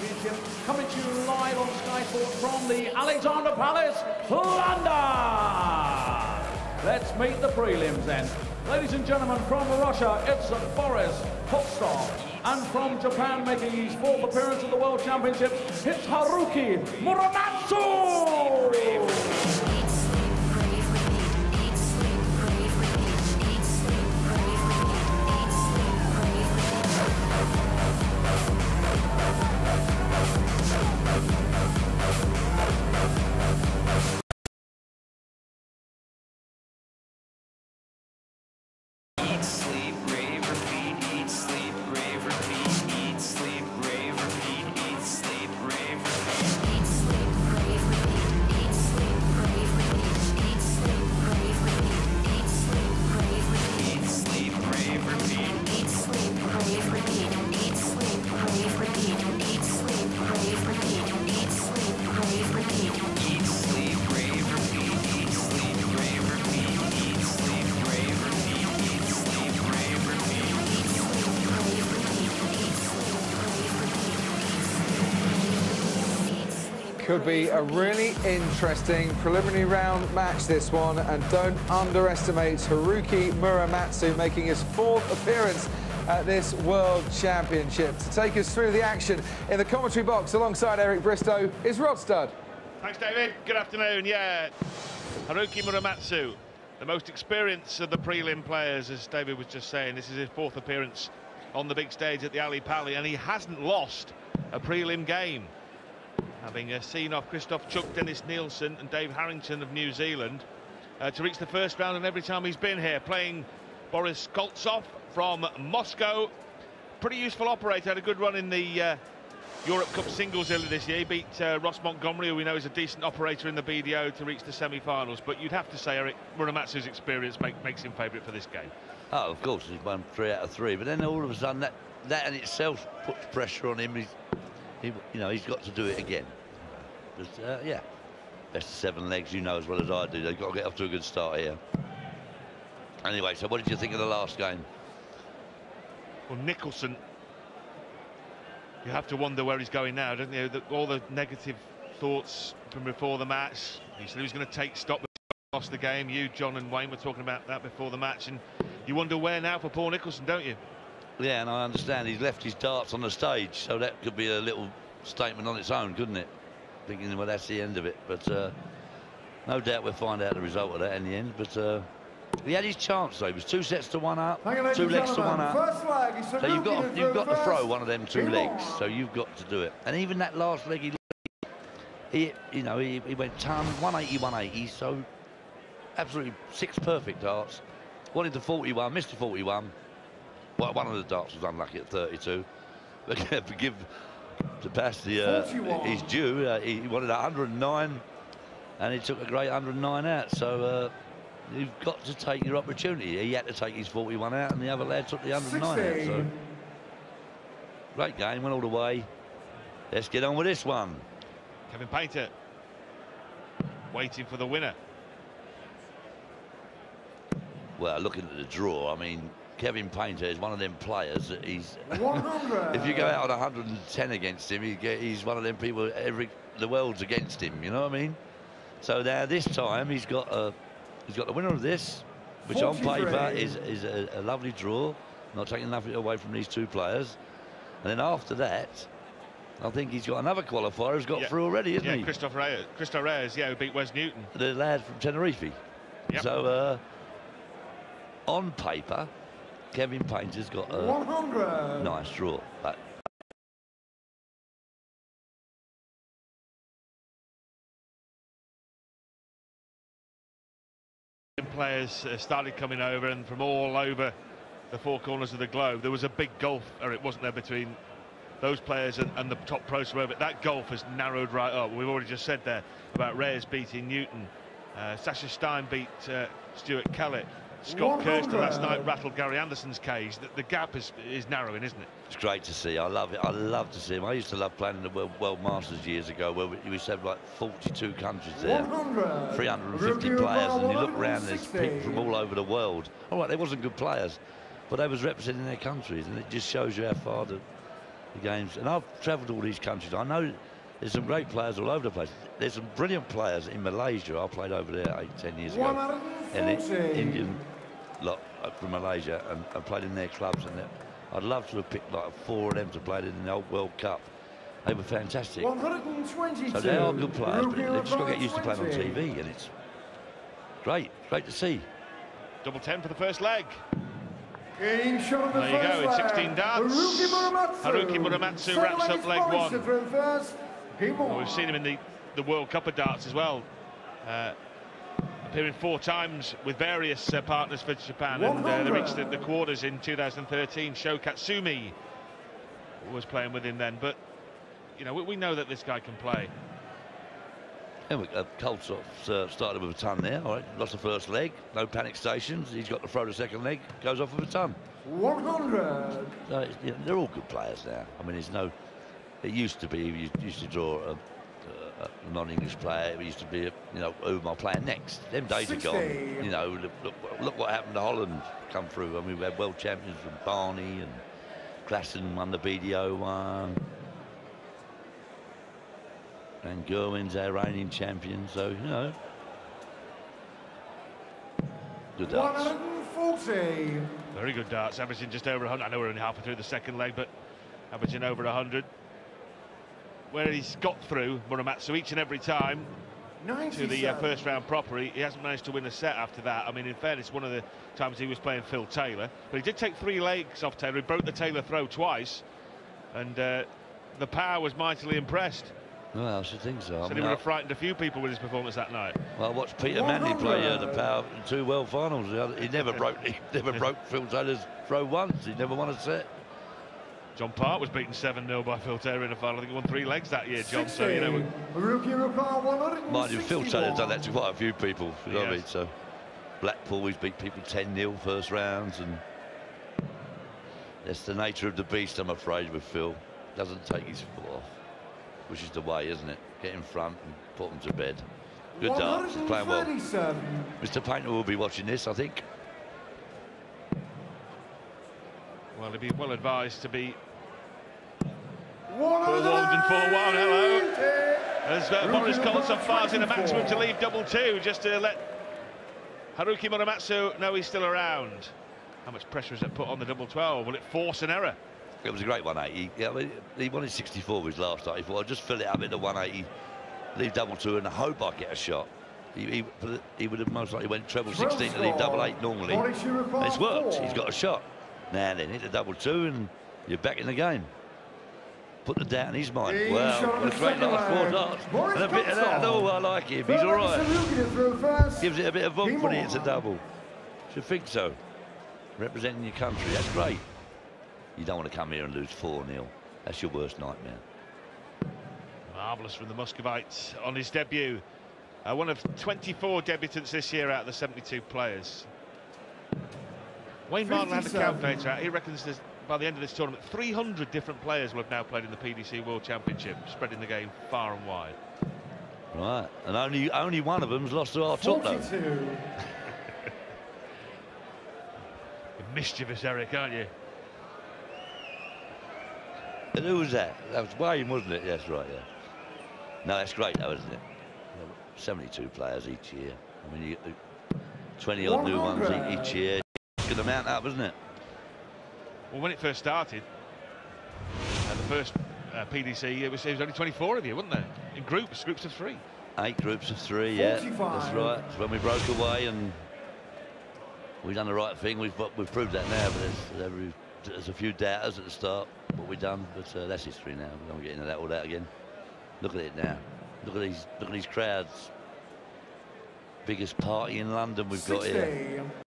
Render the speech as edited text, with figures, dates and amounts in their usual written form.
Championship, coming to you live on Sky Sports from the Alexander Palace, London. Let's meet the prelims then. Ladies and gentlemen, from Russia, it's Boris Koltsov. And from Japan, making his fourth appearance at the World Championships, it's Haruki Muramatsu. Could be a really interesting preliminary round match, this one, and don't underestimate Haruki Muramatsu making his fourth appearance at this World Championship. To take us through the action in the commentary box alongside Eric Bristow is Rod Studd. Thanks, David. Good afternoon. Yeah, Haruki Muramatsu, the most experienced of the prelim players, as David was just saying. This is his fourth appearance on the big stage at the Ali Pali, and he hasn't lost a prelim game, having seen off Christoph Chuk, Dennis Nielsen and Dave Harrington of New Zealand to reach the first round, and every time he's been here, playing Boris Koltsov from Moscow. Pretty useful operator, had a good run in the Europe Cup singles earlier this year. He beat Ross Montgomery, who we know is a decent operator in the BDO, to reach the semi-finals. But you'd have to say, Eric, Muramatsu's experience makes him favourite for this game. Oh, of course, he's won 3 out of 3, but then all of a sudden that in itself puts pressure on him. He's got to do it again. But yeah, best of 7 legs, you know as well as I do. They've got to get off to a good start here. Anyway, so what did you think of the last game? Well, Nicholson, you have to wonder where he's going now, don't you? All the negative thoughts from before the match. He said he was going to take stock, but lost the game. You, John and Wayne were talking about that before the match, and you wonder where now for Paul Nicholson, don't you? Yeah, and I understand he's left his darts on the stage, so that could be a little statement on its own, couldn't it? Thinking, well, that's the end of it. But no doubt we'll find out the result of that in the end. But he had his chance, though. It was 2 sets to 1 up, 2 legs to 1 up. So you've got to throw one of them 2 legs. So you've got to do it. And even that last leg, he went ton 180, 180. So absolutely 6 perfect darts. Wanted the 41, missed the 41. Well, one of the darts was unlucky at 32. But forgive the past his due. He wanted 109, and he took a great 109 out. So you've got to take your opportunity. He had to take his 41 out, and the other lad took the 109 out. So great game, went all the way. Let's get on with this one. Kevin Painter waiting for the winner. Well, looking at the draw, I mean, Kevin Painter is one of them players that he's if you go out on 110 against him, he's one of them people the world's against him, you know what I mean? So now this time he's got the winner of this, which on paper is a lovely draw, not taking nothing away from these 2 players. And then after that, I think he's got another qualifier who's got through already, isn't he? Christoph Reyes, who beat Wes Newton, the lad from Tenerife. Yep. So on paper, Kevin Painter's got a 100. Nice draw. But players started coming over, and from all over the 4 corners of the globe, there was a big gulf, or it wasn't there, between those players and the top pros from over. That gulf has narrowed right up. We've already just said there about Reyes beating Newton. Sasha Stein beat Stuart Kellett. Scott Kirsten last night rattled Gary Anderson's cage. The gap is narrowing, isn't it? It's great to see. I love it. I love to see him. I used to love playing in the World Masters years ago, where we used to have like 42 countries there, 350 players, and you look around, there's people from all over the world. All right, they wasn't good players, but they was representing their countries, and it just shows you how far the games. And I've travelled all these countries. I know there's some great players all over the place. There's some brilliant players in Malaysia. I played over there 8-10 years ago. And the Indian lot from Malaysia, and I played in their clubs. And I'd love to have picked like 4 of them to play in the old World Cup. They were fantastic. 122. So they are good players, but they've just got to get used to playing on TV, and it's great to see. Double 10 for the first leg. There you go, in 16 darts. Haruki Muramatsu wraps up leg 1. Well, we've seen him in the World Cup of darts as well. Appearing 4 times with various partners for Japan, and they reached the quarters in 2013. Sho Katsumi was playing with him then, but you know, we know that this guy can play. Yeah, Koltsov started with a ton there. All right, lost the first leg, no panic stations. He's got to throw the second leg, goes off with a ton. 100. So you know, they're all good players now. I mean, there's no. It used to be you used to draw a non-English player. It used to be, you know, who am I playing next? Them days 60. are gone. You know, look what happened to Holland come through. I mean, we had world champions from Barney, and Klassen won the BDO one. And Gerwin's our reigning champion, so, you know. Good darts. 140. Very good darts, averaging just over 100. I know we're only halfway through the second leg, but averaging over 100. Where he's got through, Muramatsu, each and every time to the first round proper, he hasn't managed to win a set after that. I mean, in fairness, one of the times he was playing Phil Taylor, but he did take 3 legs off Taylor. He broke the Taylor throw twice, and the power was mightily impressed. Well, I should think so. So he would have frightened a few people with his performance that night. Well, I watched Peter Manley play the power in 2 world finals. He never broke Phil Taylor's throw once. He never won a set. John Park was beaten 7-0 by Phil Taylor in the final. I think he won 3 legs that year, John. 60. So, you know, mind you, Phil Taylor's done that to quite a few people. You know what I mean? So, Blackpool, he's beat people 10-0 first rounds, and that's the nature of the beast, I'm afraid, with Phil. Doesn't take his foot off, which is the way, isn't it? Get in front and put them to bed. Good darts, he's playing well. Mr. Painter will be watching this, I think. Well, he'd be well advised to be forewarned and forewarned. Hello. As Boris Koltsov fires in a maximum to leave double 2, just to let Haruki Muramatsu know he's still around. How much pressure has that put on the double 12? Will it force an error? It was a great 180. Yeah, I mean, he wanted 64 with his last 80. He thought, I'll just fill it up into 180, leave double 2, and I hope I get a shot. He would have most likely went treble 16 to leave double 8 normally. And it's worked. He's got a shot. Now then, hit the double 2 and you're back in the game. Put the doubt in his mind. Wow, what a great last 4 darts. And a bit of that. Oh, I like him. He's all right. Gives it a bit of oomph when he hits a double. Should think so. Representing your country, that's great. You don't want to come here and lose 4-0. That's your worst nightmare. Marvellous from the Muscovite on his debut. One of 24 debutants this year out of the 72 players. Wayne Martin had the calculator out. He reckons there's, by the end of this tournament, 300 different players will have now played in the PDC World Championship, spreading the game far and wide. Right, and only one of them's lost to our top, though. Mischievous, Eric, aren't you? And who was that? That was Wayne, wasn't it? Yes, right, yeah. No, that's great, though, isn't it? 72 players each year. I mean, you get the 20-odd new ones each year. It's going to mount up, isn't it? Well, when it first started, the first PDC, it was only 24 of you, wasn't there? In groups of 3. 8 groups of 3, yeah. That's right. It's when we broke away and we've done the right thing. We've proved that now, but there's a few doubters at the start, what we've done, but that's history now. We don't get into all that again. Look at it now. Look at these crowds. Biggest party in London we've got here.